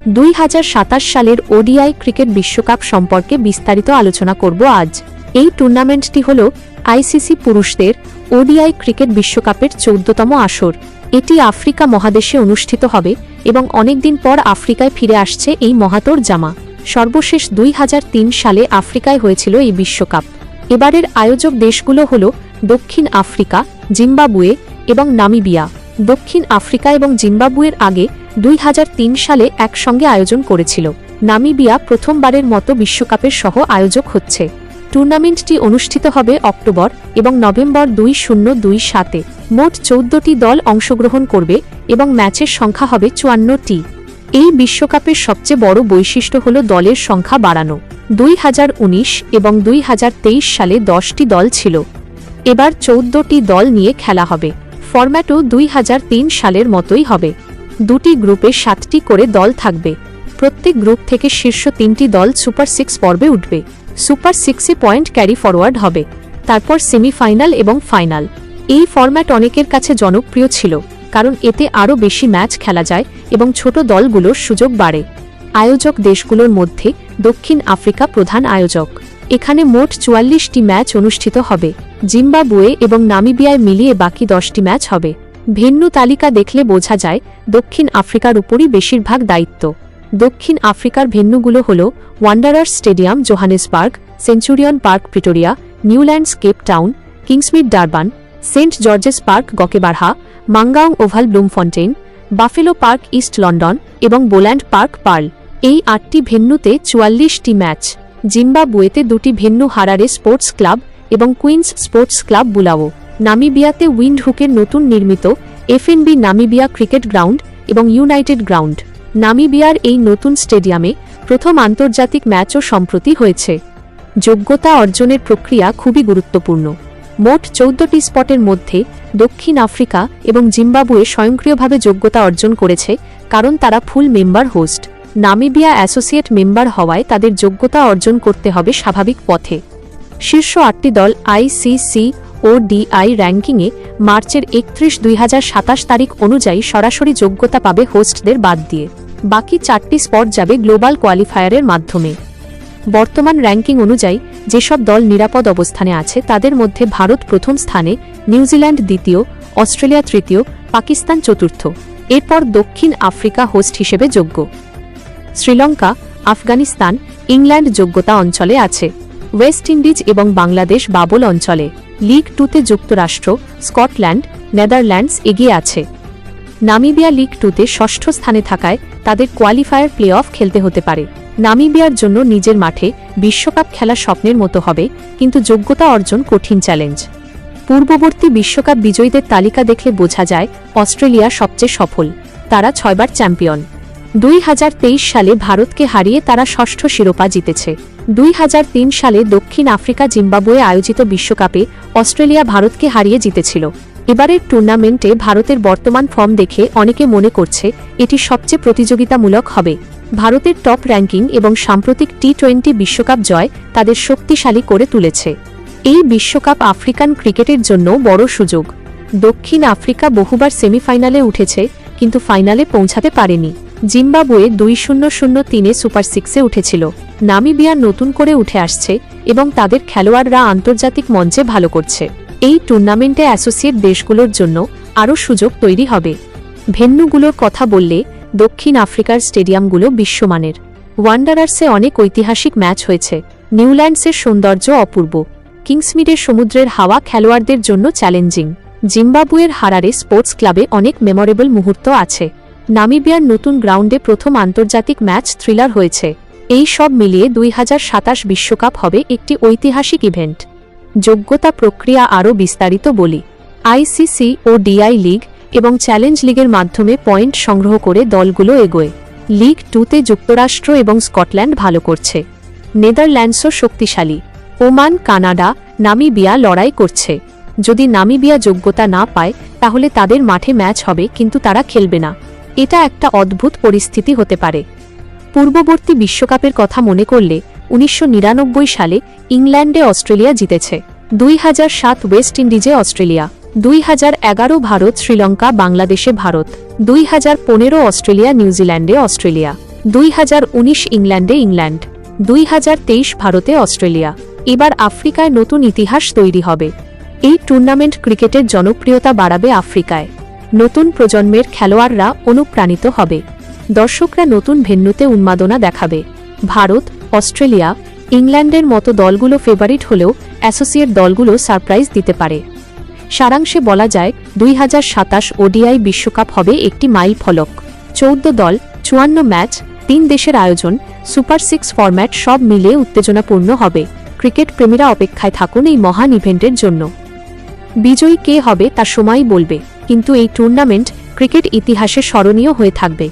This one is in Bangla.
2027 সালের ওডিআই ক্রিকেট বিশ্বকাপ সম্পর্কে বিস্তারিত আলোচনা করব আজ। এই টুর্নামেন্টটি হল আইসিসি পুরুষদের ওডিআই ক্রিকেট বিশ্বকাপের 14তম আসর। এটি আফ্রিকা মহাদেশে অনুষ্ঠিত হবে এবং অনেকদিন পর আফ্রিকায় ফিরে আসছে এই মহাতোর জামা। সর্বশেষ 2003 সালে আফ্রিকায় হয়েছিল এই বিশ্বকাপ। এবারের আয়োজক দেশগুলো হল দক্ষিণ আফ্রিকা, জিম্বাবুয়ে এবং নামিবিয়া। দক্ষিণ আফ্রিকা এবং জিম্বাবুয়ের আগে 2003 সালে একসঙ্গে আয়োজন করেছিল। নামিবিয়া প্রথমবারের মতো বিশ্বকাপের সহ আয়োজক হচ্ছে। টুর্নামেন্টটি অনুষ্ঠিত হবে অক্টোবর এবং নভেম্বর 2027-এ। মোট 14টি দল অংশগ্রহণ করবে এবং ম্যাচের সংখ্যা হবে 54টি। এই বিশ্বকাপের সবচেয়ে বড় বৈশিষ্ট্য হল দলের সংখ্যা বাড়ানো। 2019 এবং 2023 সালে 10টি দল ছিল। এবার 14টি দল নিয়ে খেলা হবে। ফরম্যাটও 2003 সালের মতোই হবে। দুটি গ্রুপে 7টি করে দল থাকবে। প্রত্যেক গ্রুপ থেকে শীর্ষ 3টি দল সুপার 6 পর্বে উঠবে। সুপার 6-এ পয়েন্ট ক্যারি ফরওয়ার্ড হবে, তারপর সেমিফাইনাল এবং ফাইনাল। এই ফরম্যাট অনেকের কাছে জনপ্রিয় ছিল কারণ এতে আরও বেশি ম্যাচ খেলা যায় এবং ছোট দলগুলোর সুযোগ বাড়ে। আয়োজক দেশগুলোর মধ্যে দক্ষিণ আফ্রিকা প্রধান আয়োজক। এখানে মোট 44টি ম্যাচ অনুষ্ঠিত হবে। জিম্বাবুয়ে এবং নামিবিয়ায় মিলিয়ে বাকি 10টি ম্যাচ হবে। ভেন্যু তালিকা দেখলে বোঝা যায় দক্ষিণ আফ্রিকার উপরই বেশিরভাগ দায়িত্ব। দক্ষিণ আফ্রিকার ভেন্যুগুলো হল Wanderers Stadium Johannesburg, Centurion Park Pretoria, Newlands Cape Town, Kingsmead Durban, Saint George's Park Gqeberha, Mangaung Oval Bloemfontein, Buffalo Park East London এবং বোল্যান্ড পার্ক পার্ল। এই 8টি ভেন্যুতে 44টি ম্যাচ। জিম্বাবুয়েতে 2টি ভেন্যু হারারে স্পোর্টস ক্লাব এবং কুইন্স স্পোর্টস ক্লাব বুলাও। নামিবিয়াতে উইন্ডহুকের নতুন নির্মিত এফএনবি নামিবিয়া ক্রিকেট গ্রাউন্ড এবং ইউনাইটেড গ্রাউন্ড। নামিবিয়ার এই নতুন স্টেডিয়ামে প্রথম আন্তর্জাতিক ম্যাচও সম্প্রতি হয়েছে। যোগ্যতা অর্জনের প্রক্রিয়া খুবই গুরুত্বপূর্ণ। মোট 14টি স্পটের মধ্যে দক্ষিণ আফ্রিকা এবং জিম্বাবুয়ে স্বয়ংক্রিয়ভাবে যোগ্যতা অর্জন করেছে কারণ তারা ফুল member host. Namibia associate member হওয়ায় তাদের যোগ্যতা অর্জন করতে হবে স্বাভাবিক পথে। শীর্ষ 8টি দল আইসিসি ওডিআই র্যাঙ্কিংয়ে মার্চের 31, 2027 তারিখ অনুযায়ী সরাসরি যোগ্যতা পাবে হোস্টদের বাদ দিয়ে। বাকি 4টি স্পট যাবে গ্লোবাল কোয়ালিফায়ারের মাধ্যমে। বর্তমান র্যাঙ্কিং অনুযায়ী যেসব দল নিরাপদ অবস্থানে আছে তাদের মধ্যে ভারত প্রথম স্থানে, নিউজিল্যান্ড দ্বিতীয়, অস্ট্রেলিয়া তৃতীয়, পাকিস্তান চতুর্থ। এরপর দক্ষিণ আফ্রিকা হোস্ট হিসেবে যোগ্য। শ্রীলঙ্কা, আফগানিস্তান, ইংল্যান্ড যোগ্যতা অঞ্চলে আছে। ওয়েস্ট ইন্ডিজ এবং বাংলাদেশ বাবল অঞ্চলে। লিগ 2-তে যুক্তরাষ্ট্র, স্কটল্যান্ড, নেদারল্যান্ডস এগিয়ে আছে। নামিবিয়া লিগ 2-তে ষষ্ঠ স্থানে থাকায় তাদের কোয়ালিফায়ার প্লে অফ খেলতে হতে পারে। নামিবিয়ার জন্য নিজের মাঠে বিশ্বকাপ খেলা স্বপ্নের মতো হবে, কিন্তু যোগ্যতা অর্জন কঠিন চ্যালেঞ্জ। পূর্ববর্তী বিশ্বকাপ বিজয়ীদের তালিকা দেখলে বোঝা যায় অস্ট্রেলিয়া সবচেয়ে সফল। তারা 6 বার চ্যাম্পিয়ন। 2023 সালে ভারতকে হারিয়ে তারা ষষ্ঠ শিরোপা জিতেছে। 2003 সালে দক্ষিণ আফ্রিকা জিম্বাবুয়ে আয়োজিত বিশ্বকাপে অস্ট্রেলিয়া ভারতকে হারিয়ে জিতেছিল। এবারের টুর্নামেন্টে ভারতের বর্তমান ফর্ম দেখে অনেকে মনে করছে এটি সবচেয়ে প্রতিযোগিতামূলক হবে। ভারতের টপ র্যাঙ্কিং এবং সাম্প্রতিক টি20 বিশ্বকাপ জয় তাদের শক্তিশালী করে তুলেছে। এই বিশ্বকাপ আফ্রিকান ক্রিকেটের জন্য বড় সুযোগ। দক্ষিণ আফ্রিকা বহুবার সেমিফাইনালে উঠেছে কিন্তু ফাইনালে পৌঁছাতে পারেনি। জিম্বাবুয়ে 2003-এ সুপার 6-এ উঠেছিল। নামিবিয়া নতুন করে উঠে আসছে এবং তাদের খেলোয়াড়রা আন্তর্জাতিক মঞ্চে ভালো করছে। এই টুর্নামেন্টে অ্যাসোসিয়েট দেশগুলোর জন্য আরও সুযোগ তৈরি হবে। ভেন্যুগুলোর কথা বললে দক্ষিণ আফ্রিকার স্টেডিয়ামগুলো বিশ্বমানের। ওয়ান্ডারার্সে অনেক ঐতিহাসিক ম্যাচ হয়েছে। নিউল্যান্ডসের সৌন্দর্য অপূর্ব। কিংসমিডের সমুদ্রের হাওয়া খেলোয়াড়দের জন্য চ্যালেঞ্জিং। জিম্বাবুয়ের হারারে স্পোর্টস ক্লাবে অনেক মেমোরেবল মুহূর্ত আছে। নামিবিয়ার নতুন গ্রাউন্ডে প্রথম আন্তর্জাতিক ম্যাচ থ্রিলার হয়েছে। এই সব মিলিয়ে 2027 বিশ্বকাপ হবে একটি ঐতিহাসিক ইভেন্ট। যোগ্যতা প্রক্রিয়া আরও বিস্তারিত বলি। আইসিসি ও ডিআই লিগ এবং চ্যালেঞ্জ লিগের মাধ্যমে পয়েন্ট সংগ্রহ করে দলগুলো এগোয়। লিগ 2-তে যুক্তরাষ্ট্র এবং স্কটল্যান্ড ভালো করছে। নেদারল্যান্ডসও শক্তিশালী। ওমান, কানাডা, নামিবিয়া লড়াই করছে। যদি নামিবিয়া যোগ্যতা না পায় তাহলে তাদের মাঠে ম্যাচ হবে কিন্তু তারা খেলবে না। এটা একটা অদ্ভুত পরিস্থিতি হতে পারে। পূর্ববর্তী বিশ্বকাপের কথা মনে করলে 1999 সালে ইংল্যান্ডে অস্ট্রেলিয়া জিতেছে। 2007 ওয়েস্ট ইন্ডিজে অস্ট্রেলিয়া, 2011 ভারত শ্রীলঙ্কা বাংলাদেশে ভারত, 2015 অস্ট্রেলিয়া নিউজিল্যান্ডে অস্ট্রেলিয়া, 2019 ইংল্যান্ডে ইংল্যান্ড, 2023 ভারতে অস্ট্রেলিয়া। এবার আফ্রিকায় নতুন ইতিহাস তৈরি হবে। এই টুর্নামেন্ট ক্রিকেটের জনপ্রিয়তা বাড়াবে আফ্রিকায়। নতুন প্রজন্মের খেলোয়াড়রা অনুপ্রাণিত হবে। দর্শকরা নতুন ভেন্যুতে উন্মাদনা দেখাবে। ভারত, অস্ট্রেলিয়া, ইংল্যান্ডের মতো দলগুলো ফেভারিট হলেও অ্যাসোসিয়েট দলগুলো সারপ্রাইজ দিতে পারে। সারাংশে বলা যায় 2027 ওডিআই বিশ্বকাপ হবে একটি মাইল ফলক। 14 দল, 54 ম্যাচ, 3 দেশের আয়োজন, সুপার 6 ফরম্যাট সব মিলিয়ে উত্তেজনাপূর্ণ হবে। ক্রিকেট প্রেমীরা অপেক্ষায় থাকুন এই মহান ইভেন্টের জন্য। বিজয়ী কে হবে তা সময়ই বলবে, কিন্তু এই টুর্নামেন্ট ক্রিকেট ইতিহাসে স্মরণীয় হয়ে থাকবে।